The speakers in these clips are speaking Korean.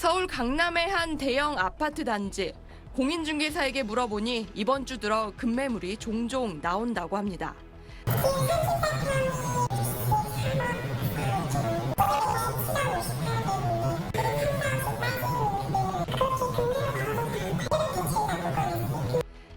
서울 강남의 한 대형 아파트 단지. 공인중개사에게 물어보니 이번 주 들어 급매물이 종종 나온다고 합니다.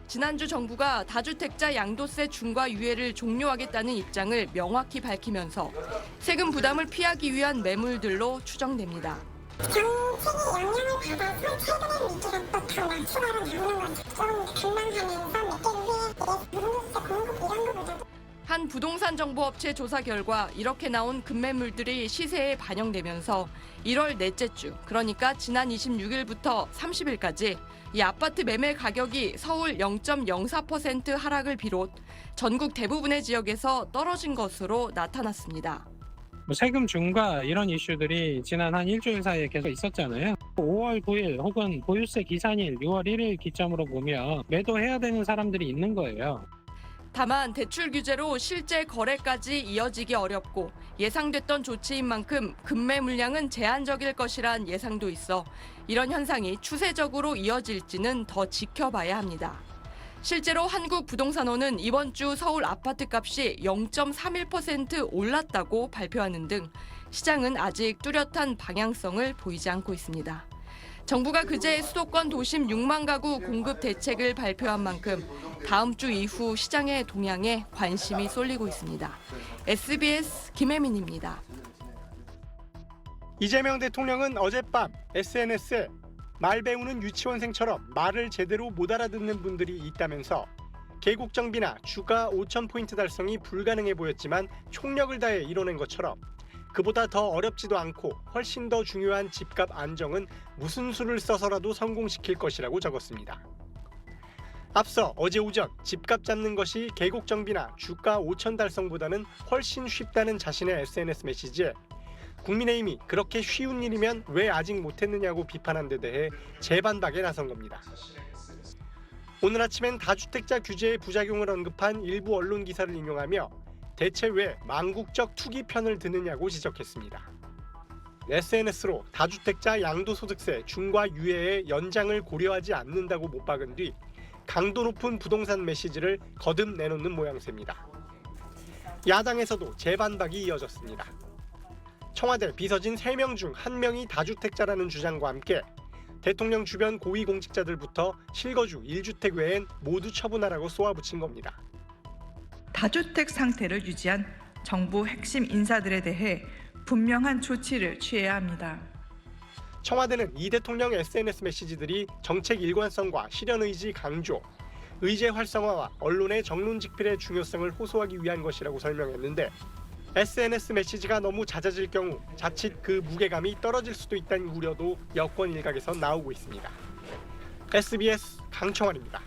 지난주 정부가 다주택자 양도세 중과 유예를 종료하겠다는 입장을 명확히 밝히면서 세금 부담을 피하기 위한 매물들로 추정됩니다. 정책이 영향을 받아서 최근에 미기가 또 더 추가로 나오는 거죠. 좀 급망하면서 몇 개월 후에 부동산 공급 이런 거보다도 한 부동산 정보업체 조사 결과 이렇게 나온 급매물들이 시세에 반영되면서 1월 넷째 주, 그러니까 지난 26일부터 30일까지 이 아파트 매매 가격이 서울 0.04% 하락을 비롯 전국 대부분의 지역에서 떨어진 것으로 나타났습니다. 세금 중과 이런 이슈들이 지난 한 일주일 사이에 계속 있었잖아요. 5월 9일 혹은 보유세 기산일 6월 1일 기점으로 보면 매도해야 되는 사람들이 있는 거예요. 다만 대출 규제로 실제 거래까지 이어지기 어렵고 예상됐던 조치인 만큼 급매 물량은 제한적일 것이란 예상도 있어 이런 현상이 추세적으로 이어질지는 더 지켜봐야 합니다. 실제로 한국부동산원은 이번 주 서울 아파트값이 0.31% 올랐다고 발표하는 등 시장은 아직 뚜렷한 방향성을 보이지 않고 있습니다. 정부가 그제 수도권 도심 6만 가구 공급 대책을 발표한 만큼 다음 주 이후 시장의 동향에 관심이 쏠리고 있습니다. SBS 김혜민입니다. 이재명 대통령은 어젯밤 SNS에 말 배우는 유치원생처럼 말을 제대로 못 알아듣는 분들이 있다면서 계곡 정비나 주가 5,000포인트 달성이 불가능해 보였지만 총력을 다해 이뤄낸 것처럼 그보다 더 어렵지도 않고 훨씬 더 중요한 집값 안정은 무슨 수를 써서라도 성공시킬 것이라고 적었습니다. 앞서 어제 오전 집값 잡는 것이 계곡 정비나 주가 5,000 달성보다는 훨씬 쉽다는 자신의 SNS 메시지에 국민의힘이 그렇게 쉬운 일이면 왜 아직 못했느냐고 비판한 데 대해 재반박에 나선 겁니다. 오늘 아침엔 다주택자 규제의 부작용을 언급한 일부 언론 기사를 인용하며 대체 왜 망국적 투기 편을 드느냐고 지적했습니다. SNS로 다주택자 양도소득세 중과 유예의 연장을 고려하지 않는다고 못 박은 뒤 강도 높은 부동산 메시지를 거듭 내놓는 모양새입니다. 야당에서도 재반박이 이어졌습니다. 청와대 비서진 3명 중 1명이 다주택자라는 주장과 함께 대통령 주변 고위공직자들부터 실거주 1주택 외엔 모두 처분하라고 쏘아붙인 겁니다. 다주택 상태를 유지한 정부 핵심 인사들에 대해 분명한 조치를 취해야 합니다. 청와대는 이 대통령 SNS 메시지들이 정책 일관성과 실현 의지 강조, 의제 활성화와 언론의 정론 직필의 중요성을 호소하기 위한 것이라고 설명했는데 SNS 메시지가 너무 잦아질 경우 자칫 그 무게감이 떨어질 수도 있다는 우려도 여권 일각에서 나오고 있습니다. SBS 강청환입니다.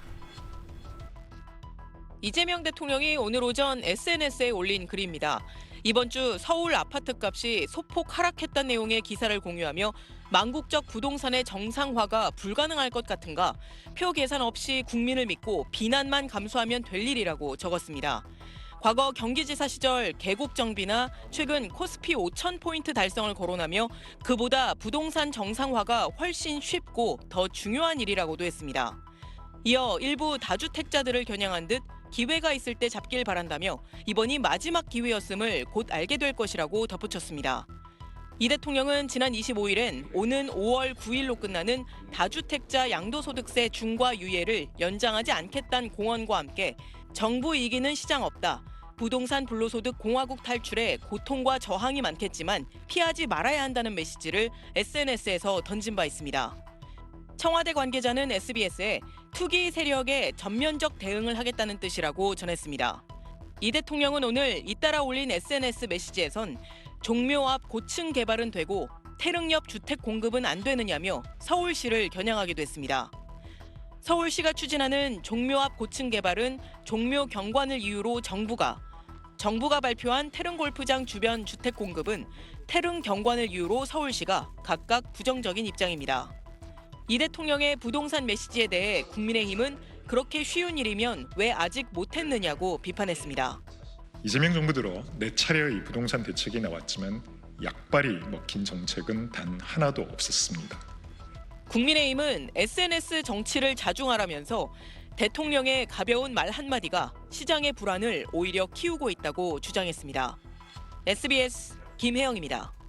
이재명 대통령이 오늘 오전 SNS에 올린 글입니다. 이번 주 서울 아파트값이 소폭 하락했다는 내용의 기사를 공유하며 망국적 부동산의 정상화가 불가능할 것 같은가 표 계산 없이 국민을 믿고 비난만 감수하면 될 일이라고 적었습니다. 과거 경기지사 시절 계곡 정비나 최근 코스피 5,000포인트 달성을 거론하며 그보다 부동산 정상화가 훨씬 쉽고 더 중요한 일이라고도 했습니다. 이어 일부 다주택자들을 겨냥한 듯 기회가 있을 때 잡길 바란다며 이번이 마지막 기회였음을 곧 알게 될 것이라고 덧붙였습니다. 이 대통령은 지난 25일엔 오는 5월 9일로 끝나는 다주택자 양도소득세 중과 유예를 연장하지 않겠다는 공언과 함께 정부 이기는 시장 없다. 부동산 불로소득 공화국 탈출에 고통과 저항이 많겠지만 피하지 말아야 한다는 메시지를 SNS에서 던진 바 있습니다. 청와대 관계자는 SBS에 투기 세력에 전면적 대응을 하겠다는 뜻이라고 전했습니다. 이 대통령은 오늘 잇따라 올린 SNS 메시지에선 종묘 앞 고층 개발은 되고 태릉 옆 주택 공급은 안 되느냐며 서울시를 겨냥하기도 했습니다. 서울시가 추진하는 종묘 앞 고층 개발은 종묘 경관을 이유로 정부가 발표한 태릉 골프장 주변 주택 공급은 태릉 경관을 이유로 서울시가 각각 부정적인 입장입니다. 이 대통령의 부동산 메시지에 대해 국민의힘은 그렇게 쉬운 일이면 왜 아직 못했느냐고 비판했습니다. 이재명 정부 들어 4차례의 부동산 대책이 나왔지만 약발이 먹힌 정책은 단 하나도 없었습니다. 국민의힘은 SNS 정치를 자중하라면서 대통령의 가벼운 말 한마디가 시장의 불안을 오히려 키우고 있다고 주장했습니다. SBS 김혜영입니다.